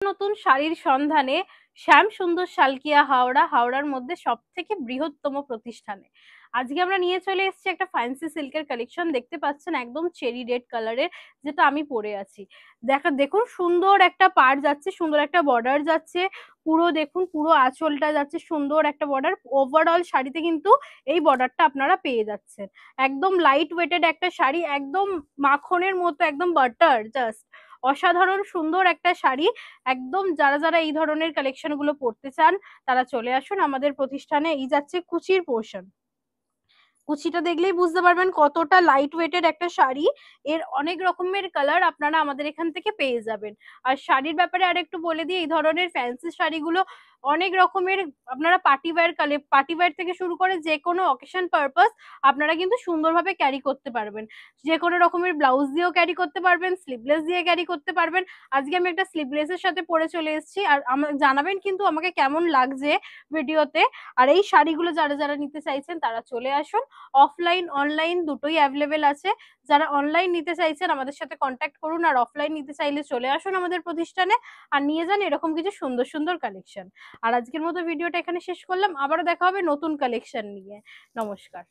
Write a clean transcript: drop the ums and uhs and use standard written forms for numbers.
নতুন শাড়ির সন্ধানে শ্যাম সুন্দর শালকিয়া হাওড়া, হাওড়ার মধ্যে সব থেকে বৃহত্তম প্রতিষ্ঠানে আজকে আমরা নিয়ে চলে এসেছি একটা ফ্যান্সি সিল্কের কালেকশন। দেখতে পাচ্ছেন একদম চেরি রেড কালারের, যেটা আমি পরে আছি। দেখুন সুন্দর একটা পাড় যাচ্ছে, সুন্দর একটা বর্ডার যাচ্ছে, পুরো দেখুন পুরো আঁচলটা যাচ্ছে সুন্দর একটা বর্ডার। ওভারঅল শাড়িতে কিন্তু এই বর্ডারটা আপনারা পেয়ে যাচ্ছেন। একদম লাইট ওয়েটেড একটা শাড়ি, একদম মাখনের মতো, একদম বাটার জাস্ট। অসাধারণ সুন্দর একটা শাড়ি। একদম যারা যারা এই ধরনের কালেকশন গুলো পড়তে চান তারা চলে আসুন আমাদের প্রতিষ্ঠানে। এই যাচ্ছে কুচির পোর্শন, কুচিটা দেখলেই বুঝতে পারবেন কতটা লাইট ওয়েটের একটা শাড়ি। এর অনেক রকমের কালার আপনারা আমাদের এখান থেকে পেয়ে যাবেন। আর শাড়ির ব্যাপারে আরেকটু বলে দিই, এই ধরনের ফ্যান্সি শাড়িগুলো অনেক রকমের আপনারা পার্টি ওয়্যার থেকে শুরু করে যে কোনো অকেশন পারপাস আপনারা কিন্তু সুন্দরভাবে ক্যারি করতে পারবেন। যে কোনো রকমের ব্লাউজ দিয়েও ক্যারি করতে পারবেন, স্লিভলেস দিয়ে ক্যারি করতে পারবেন। আজকে আমি একটা স্লিভলেসের সাথে পরে চলে এসেছি, আর জানাবেন কিন্তু আমাকে কেমন লাগছে ভিডিওতে। আর এই শাড়িগুলো যারা যারা নিতে চাইছেন তারা চলে আসুন। অফলাইন অনলাইন দুটোই অ্যাভেলেবেল আছে। যারা অনলাইন নিতে চাইছেন আমাদের সাথে কন্ট্যাক্ট করুন, আর অফলাইন নিতে চাইলে চলে আসুন আমাদের প্রতিষ্ঠানে আর নিয়ে যান এরকম কিছু সুন্দর সুন্দর কালেকশন। আর আজকের মতো ভিডিওটা এখানে শেষ করলাম, আবারও দেখা হবে নতুন কালেকশন নিয়ে। নমস্কার।